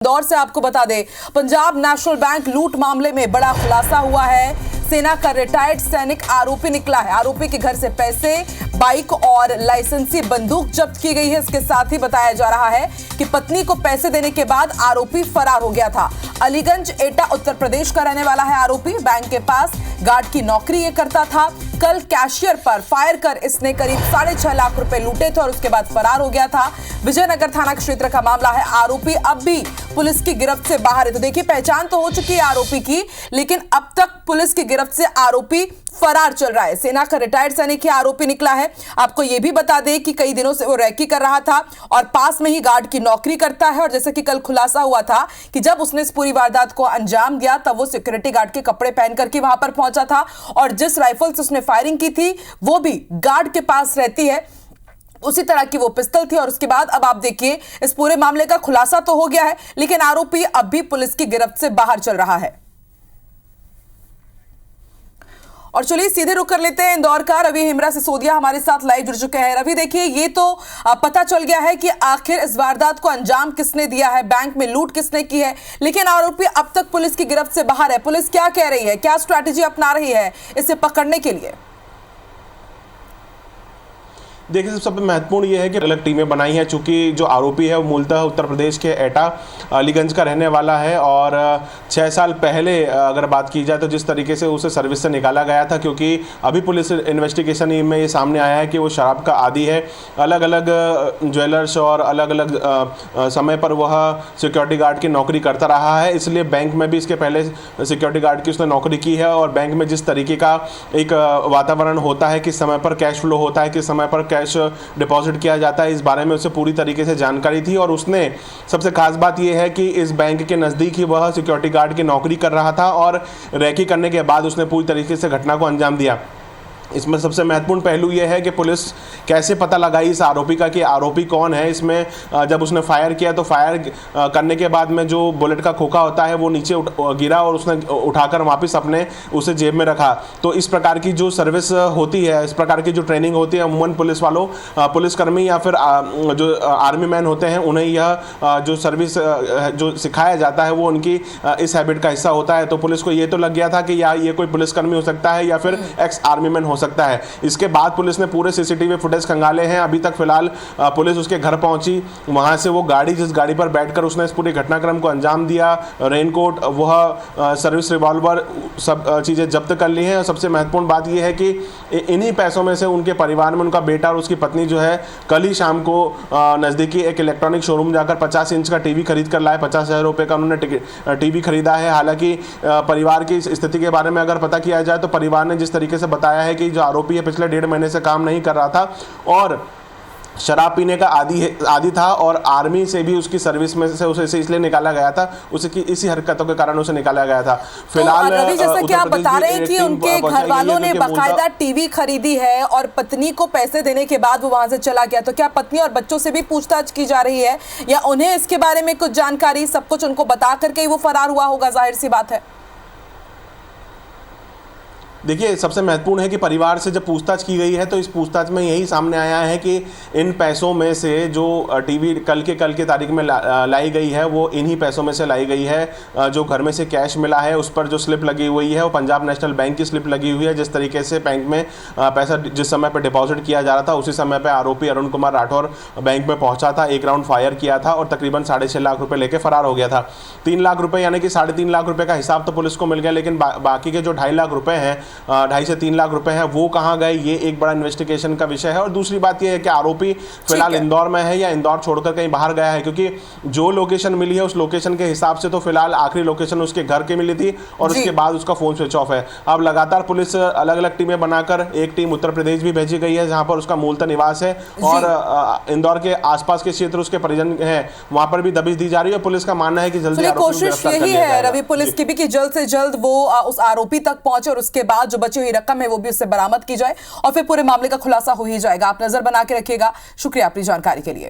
इंदौर से आपको बता दें, पंजाब नेशनल बैंक लूट मामले में बड़ा खुलासा हुआ है। सेना का रिटायर्ड सैनिक आरोपी निकला है। आरोपी के घर से पैसे, बाइक और लाइसेंसी बंदूक जब्त की गई है। इसके साथ ही बताया जा रहा है कि पत्नी को पैसे देने के बाद आरोपी फरार हो गया था। अलीगंज एटा उत्तर प्रदेश का रहने वाला है आरोपी। बैंक के पास गार्ड की नौकरी ये करता था। कल कैशियर पर फायर कर इसने करीब 6.5 लाख रुपए लूटे थे और उसके बाद फरार हो गया था। विजयनगर थाना क्षेत्र का मामला है। आरोपी अब भी पुलिस की गिरफ्त से बाहर है। तो देखिए, पहचान तो हो चुकी है आरोपी की, लेकिन अब तक पुलिस की गिरफ्त से आरोपी फरार चल रहा है। सेना का रिटायर्ड सैनिक ही आरोपी निकला है। आपको यह भी बता दें कि कई दिनों से वो रैकी कर रहा था और पास में ही गार्ड की नौकरी करता है। और जैसे कि कल खुलासा हुआ था कि जब उसने इस पूरी वारदात को अंजाम दिया तब वो सिक्योरिटी गार्ड के कपड़े पहन करके वहां पर पहुंचा था और जिस राइफल से उसने फायरिंग की थी वो भी गार्ड के पास रहती है। उसी तरह की वो पिस्तल थी। और उसके बाद अब आप देखिए, इस पूरे मामले का खुलासा तो हो गया है, लेकिन आरोपी अब भी पुलिस की गिरफ्त से बाहर चल रहा है। और चलिए सीधे रुक कर लेते हैं इंदौर का। रवि हिमरा सिसोदिया हमारे साथ लाइव जुड़ चुके हैं। रवि, देखिए, ये तो पता चल गया है कि आखिर इस वारदात को अंजाम किसने दिया है, बैंक में लूट किसने की है, लेकिन आरोपी अब तक पुलिस की गिरफ्त से बाहर है। पुलिस क्या कह रही है, क्या स्ट्रैटेजी अपना रही है इसे पकड़ने के लिए? देखिए, सबसे महत्वपूर्ण ये है कि अलग टीमें बनाई हैं, चूंकि जो आरोपी है वो मूलतः उत्तर प्रदेश के एटा अलीगंज का रहने वाला है। और 6 साल पहले अगर बात की जाए तो जिस तरीके से उसे सर्विस से निकाला गया था, क्योंकि अभी पुलिस इन्वेस्टिगेशन में ये सामने आया है कि वो शराब का आदी है। अलग अलग ज्वेलर्स और अलग अलग समय पर वह सिक्योरिटी गार्ड की नौकरी करता रहा है। इसलिए बैंक में भी इसके पहले सिक्योरिटी गार्ड की उसने नौकरी की है। और बैंक में जिस तरीके का एक वातावरण होता है, किस समय पर कैश फ्लो होता है, किस समय पर कैश डिपॉजिट किया जाता है, इस बारे में उसे पूरी तरीके से जानकारी थी। और उसने, सबसे खास बात यह है कि इस बैंक के नज़दीक ही वह सिक्योरिटी गार्ड की नौकरी कर रहा था और रैकी करने के बाद उसने पूरी तरीके से घटना को अंजाम दिया। इसमें सबसे महत्वपूर्ण पहलू यह है कि पुलिस कैसे पता लगाई इस आरोपी का कि आरोपी कौन है। इसमें जब उसने फायर किया तो फायर करने के बाद में जो बुलेट का खोखा होता है वो नीचे गिरा और उसने उठाकर वापस अपने उसे जेब में रखा। तो इस प्रकार की जो सर्विस होती है, इस प्रकार की जो ट्रेनिंग होती है, अमूमन पुलिस वालों, पुलिसकर्मी या फिर जो आर्मी मैन होते हैं, उन्हें यह जो सर्विस जो सिखाया जाता है वो उनकी इस हैबिट का हिस्सा होता है। तो पुलिस को ये तो लग गया था कि या ये कोई पुलिसकर्मी हो सकता है या फिर एक्स आर्मी मैन हो सकता है। इसके बाद पुलिस ने पूरे सीसीटीवी फुटेज खंगाले हैं। अभी तक फिलहाल पुलिस उसके घर पहुंची, वहां से वो गाड़ी, जिस गाड़ी पर बैठकर उसने इस पूरे घटनाक्रम को अंजाम दिया, रेनकोट, वह सर्विस रिवॉल्वर, सब चीजें जब्त कर ली हैं। और सबसे महत्वपूर्ण बात यह है कि इन्हीं पैसों में से उनके परिवार में उनका बेटा और उसकी पत्नी जो है कल ही शाम को नजदीकी एक इलेक्ट्रॉनिक शोरूम जाकर 50 इंच का टीवी खरीद कर लाए। 50,000 रुपए का उन्होंने टीवी खरीदा है। हालांकि परिवार की स्थिति के बारे में अगर पता किया जाए तो परिवार ने जिस तरीके से बताया है कि जो आरोपी है पिछले 1.5 महीने से काम नहीं कर रहा था और शराब पीने का आदी था और आर्मी से भी उसकी सर्विस में से उसे इसलिए निकाला गया था, उसकी इसी हरकतों के कारण उसे निकाला गया था। फिलहाल रवि, जैसा कि आप बता रहे हैं कि उनके घर वालों ने बाकायदा टीवी खरीदी है और पत्नी को पैसे देने के बाद वो वहां से चला गया, तो क्या पत्नी और बच्चों से भी पूछताछ की जा रही है या उन्हें इसके बारे में कुछ जानकारी, सब कुछ उनको बता करके ही वो फरार हुआ होगा? जाहिर सी बात है। देखिए, सबसे महत्वपूर्ण है कि परिवार से जब पूछताछ की गई है तो इस पूछताछ में यही सामने आया है कि इन पैसों में से जो टीवी कल के तारीख में लाई गई है वो इन्हीं पैसों में से लाई गई है। जो घर में से कैश मिला है उस पर जो स्लिप लगी हुई है वो पंजाब नेशनल बैंक की स्लिप लगी हुई है। जिस तरीके से बैंक में पैसा जिस समय पर डिपॉजिट किया जा रहा था उसी समय पर आरोपी अरुण कुमार राठौर बैंक में पहुंचा था, एक राउंड फायर किया था और तकरीबन 6.5 लाख रुपये लेकर फरार हो गया था। 3 लाख रुपये यानी कि 3.5 लाख रुपये का हिसाब तो पुलिस को मिल गया, लेकिन बाकी के जो 2.5 लाख रुपये हैं, 2.5 से 3 लाख रुपए हैं, वो कहां गए, ये एक बड़ा इन्वेस्टिगेशन का विषय है। और दूसरी बात ये है कि आरोपी फिलहाल इंदौर में है या इंदौर छोड़कर कहीं बाहर गया है, क्योंकि जो लोकेशन मिली है उस लोकेशन के हिसाब से तो फिलहाल आखिरी लोकेशन उसके घर की मिली थी और उसके बाद उसका फोन स्विच ऑफ है। अब लगातार पुलिस अलग अलग टीमें बनाकर, एक टीम उत्तर प्रदेश भी भेजी गई है जहां पर उसका मूलतः निवास है और इंदौर के आसपास के क्षेत्र उसके परिजन हैं, वहां पर भी दबिश दी जा रही है। पुलिस का मानना है कि जल्दी कोशिश यही है रवि पुलिस की भी कि जल्द से जल्द वो उस आरोपी तक पहुंचे और उसके बाद जो बची हुई रकम है वो भी उससे बरामद की जाए और फिर पूरे मामले का खुलासा हो ही जाएगा। आप नजर बना के रखिएगा। शुक्रिया अपनी जानकारी के लिए।